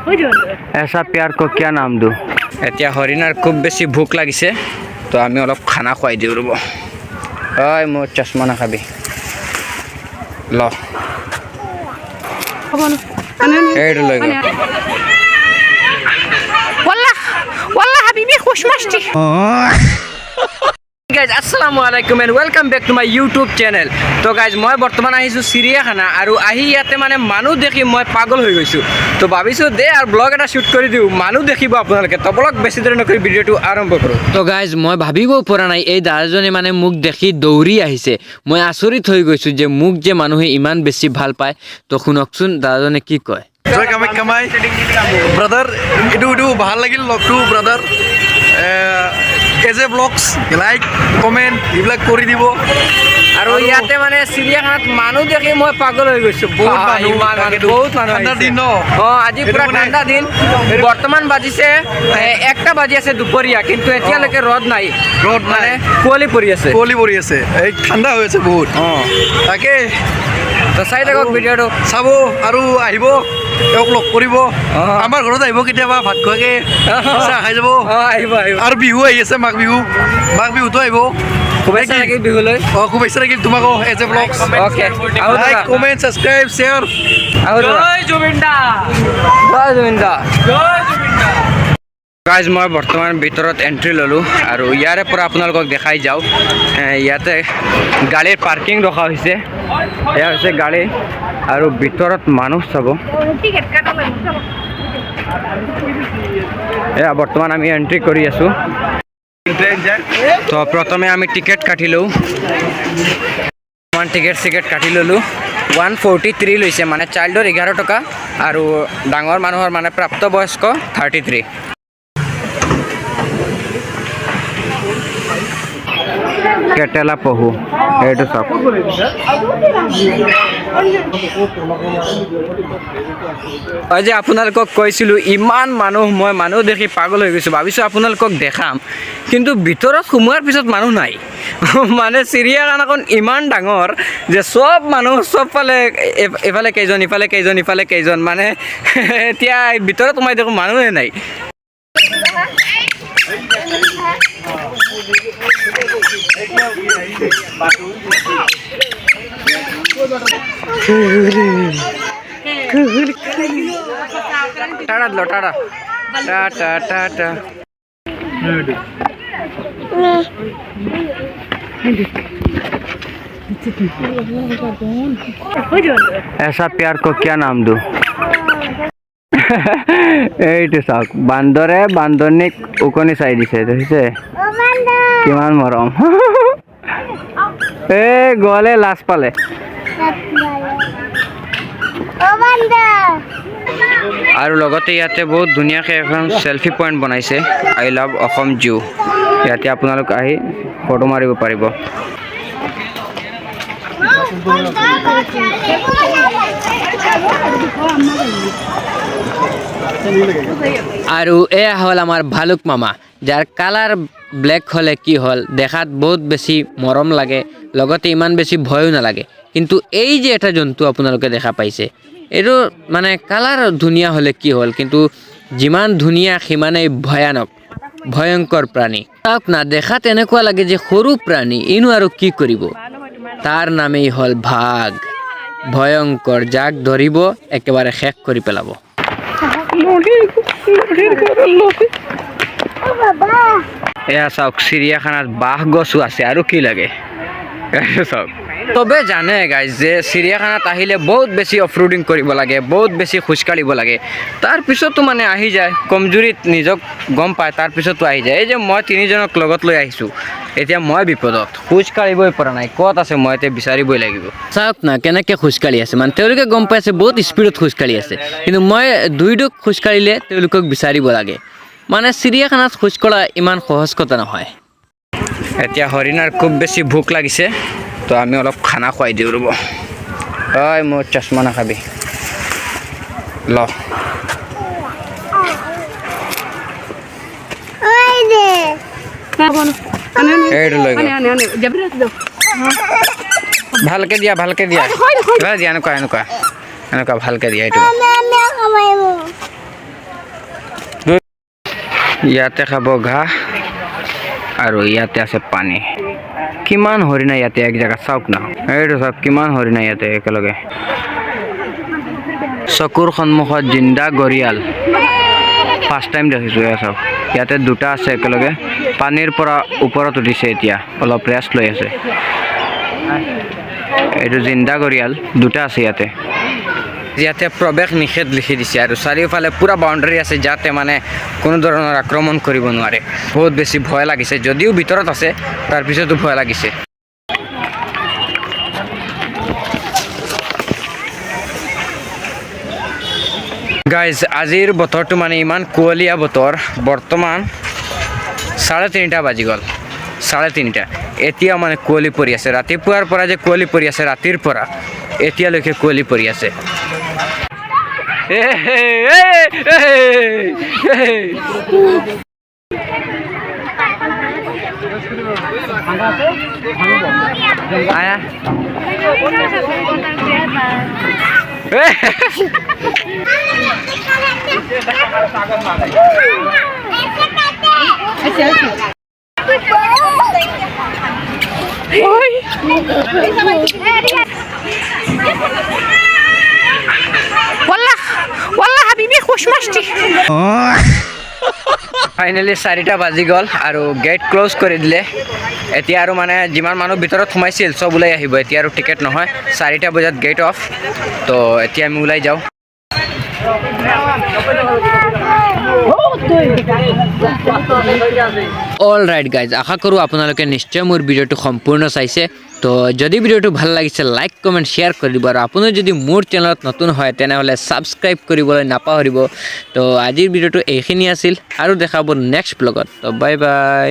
ऐसा प्यार को क्या नाम दूँ এতিয়া হৰিণাৰ খুব বেছি ভোক লাগিছে তো আমি অলপ খানা খুৱাই দিওঁ ৰ'ব ঐ মোৰ চশমা নাখাবি ল এইটো লৈ গ'ল والله حبيبي خوش مشتي গাইজ আসসালামু আলাইকুম and welcome back to my YouTube channel তো গাইজ মই বৰ্তমান আহিছোঁ চিৰিয়াখানা আৰু আহি ইয়াতে মানে মানুহ দেখি মই পাগল হৈ গৈছোঁ তো ভাবিছোঁ দে আৰু ব্লগ এটা শ্বুট কৰি দিওঁ মানুহ দেখিব আপোনালোকে তো ব্লগ বেছি দেৰি নকৰি ভিডিঅ'টো আৰম্ভ কৰোঁ তো গাইজ মই ভাবিব পৰা নাই এই দাদাজনে মানে মোক দেখি দৌৰি আহিছে মই আচৰিত হৈ গৈছোঁ যে মোক যে মানুহে ইমান বেছি ভাল পায় তো শুনকচোন দাদাজনে কি কয় কামাই ব্ৰাদাৰ এইটো ভাল লাগিল লগটো brother as a blogs like comment এইবিলাক কৰি দিব আৰু ইয়াতে মানে চিৰিয়াখানাত মানুহ দেখি মই পাগল হৈ গৈছোঁ বহুত মানুহ ঠাণ্ডাৰ দিন ন অঁ আজি পুৰা ঠাণ্ডা দিন বৰ্তমান বাজিছে 1টা বাজি আছে দুপৰীয়া কিন্তু এতিয়ালৈকে ৰ'দ নাই ৰ'দ মানে কুঁৱলী পৰি আছে এই ঠাণ্ডা হৈ আছে বহুত অঁ তাকে তো চাই থাকক ভিডিঅ'টো চাব আৰু আহিব তেওঁক লগ কৰিব আমাৰ ঘৰত আহিব কেতিয়াবা ভাত খোৱাকৈ চাহ খাই যাব অঁ আহিব আৰু বিহু আহি আছে মাঘ বিহুতো আহিব শুভেচ্ছা থাকিল বিহুলৈ শুভেচ্ছা থাকিল তোমাকো as a blog okay like comment subscribe share guys মই বৰ্তমান ভিতৰত এণ্ট্ৰি ল'লোঁ আৰু ইয়াৰে পৰা আপোনালোকক দেখাই যাওঁ ইয়াতে গাড়ীৰ পাৰ্কিং ৰখা হৈছে এয়া হৈছে গাড়ী আৰু ভিতৰত মানুহ চাব এয়া বৰ্তমান আমি এণ্ট্ৰি কৰি আছোঁ তো প্ৰথমে আমি টিকেট কাটি লওঁ টিকেট কাটি ল'লোঁ 143 লৈছে মানে চাইল্ডৰ 11 টকা আৰু ডাঙৰ মানুহৰ মানে প্ৰাপ্তবয়স্ক 33 কেটেলা পহু এইটো চাওক হয় যে আপোনালোকক কৈছিলোঁ ইমান মানুহ দেখি পাগল হৈ গৈছোঁ ভাবিছোঁ আপোনালোকক দেখাম কিন্তু ভিতৰত সোমোৱাৰ পিছত মানুহ নাই মানে চিৰিয়াখানাখন ইমান ডাঙৰ যে চব মানুহ চবফালে এফালে কেইজন ইফালে কেইজন মানে এতিয়া ভিতৰত সোমাই দেখোঁ মানুহে নাই টাটা দিল টাটা ऐसा प्यार को क्या नाम दूँ এইটো চাওক বান্দৰনিক উকনি চাই দিছে দেখিছে কিমান মৰম এই গলে লাজ পালে আৰু লগতে ইয়াতে বহুত ধুনীয়াকৈ এখন চেলফি পইণ্ট বনাইছে আই লাভ অসম জু ইয়াতে আপোনালোক আহি ফটো মাৰিব পাৰিব আৰু এয়া হ'ল আমাৰ ভালুক মামা যাৰ কালাৰ ব্লেক হ'লে কি হ'ল দেখাত বহুত বেছি মৰম লাগে লগতে ইমান বেছি ভয়ো নালাগে কিন্তু এই যে এটা জন্তু আপোনালোকে দেখা পাইছে এইটো মানে কালাৰ ধুনীয়া হ'লে কি হ'ল কিন্তু যিমান ধুনীয়া সিমানেই ভয়ংকৰ প্ৰাণী চাওক না দেখাত এনেকুৱা লাগে যে সৰু প্ৰাণী ইনো আৰু কি কৰিব তাৰ নামেই হ'ল বাঘ ভয়ংকৰ যাক ধৰিব একেবাৰে শেষ কৰি পেলাব এয়া চাওক চিৰিয়াখানাত বাঘ গছো আছে আৰু কি লাগে চাওক তবে জানে গাইজ যে চিৰিয়াখানাত আহিলে বহুত বেছি অফৰোডিং কৰিব লাগে বহুত বেছি খোজকাঢ়িব লাগে তাৰপিছতো মানে আহি যায় কমজুৰিত নিজক গম পায় তাৰপিছতো আহি যায় এই যে মই 3জনক লগত লৈ আহিছোঁ এতিয়া মই বিপদত খোজকাঢ়িবই পৰা নাই ক'ত আছে মই এতিয়া বিচাৰিবই লাগিব চাওক না কেনেকৈ খোজকাঢ়ি আছে মানে তেওঁলোকে গম পাইছে বহুত স্পীডত খোজকাঢ়ি আছে কিন্তু মই 2 ডোক খোজকাঢ়িলে তেওঁলোকক বিচাৰিব লাগে মানে চিৰিয়াখানাত খোজকঢ়া ইমান সহজ কথা নহয় এতিয়া হৰিণাৰ খুব বেছি ভোক লাগিছে তো আমি অলপ খানা খুৱাই দিওঁ ৰ'ব ঐ মোৰ চশমা নাখাবি ল এইটো লৈ গ'ল ভালকৈ দিয়া এনেকুৱা ভালকৈ দিয়া এইটো ইয়াতে খাব ঘাঁহ আৰু ইয়াতে আছে পানী কিমান হৰিণা ইয়াতে এক জেগাত চাওক না এইটো চাওক কিমান হৰিণা ইয়াতে একেলগে চকুৰ সন্মুখত জিন্দা গৰিয়াল ফাৰ্ষ্ট টাইম দেখিছোঁ এয়া চাওক ইয়াতে দুটা আছে একেলগে পানীৰ পৰা ওপৰত উঠিছে এতিয়া অলপ ৰেষ্ট লৈ আছে এইটো জিন্দা গৰিয়াল দুটা আছে ইয়াতে ইয়াতে প্ৰৱেশ নিষেধ লিখি দিছে আৰু চাৰিওফালে পুৰা বাউণ্ডাৰী আছে যাতে মানে কোনো ধৰণৰ আক্ৰমণ কৰিব নোৱাৰে বহুত বেছি ভয় লাগিছে যদিও ভিতৰত আছে তাৰপিছতো ভয় লাগিছে গাইজ আজিৰ বতৰটো মানে ইমান কুঁৱলীয়া বতৰ বৰ্তমান 3:30 বাজি গ'ল 3:30 এতিয়া মানে কুঁৱলী পৰি আছে ৰাতিপুৱাৰ পৰা যে কুঁৱলী পৰি আছে ৰাতিৰ পৰা এতিয়ালৈকে কুঁৱলী পৰি আছে আয়া والله حبيبي خوش مشتي ফাইনেলি 4টা বাজি গ'ল আৰু গেট ক্লোজ কৰি দিলে এতিয়া আৰু মানে যিমান মানুহ ভিতৰত সোমাইছিল চব ওলাই আহিব এতিয়া আৰু টিকেট নহয় 4টা বজাত গেট অফ তো এতিয়া আমি ওলাই যাওঁ অল ৰাইট গাইজ আশা কৰোঁ আপোনালোকে নিশ্চয় মোৰ ভিডিঅ'টো সম্পূৰ্ণ চাইছে তো যদি ভিডিঅ'টো ভাল লাগিছে লাইক কমেণ্ট শ্বেয়াৰ কৰি দিব আৰু আপুনি যদি মোৰ চেনেলত নতুন হয় তেনেহ'লে ছাবস্ক্ৰাইব কৰিবলৈ নাপাহৰিব তো আজিৰ ভিডিঅ'টো এইখিনি আছিল আৰু দেখাব নেক্সট ব্লগত তো বাই বাই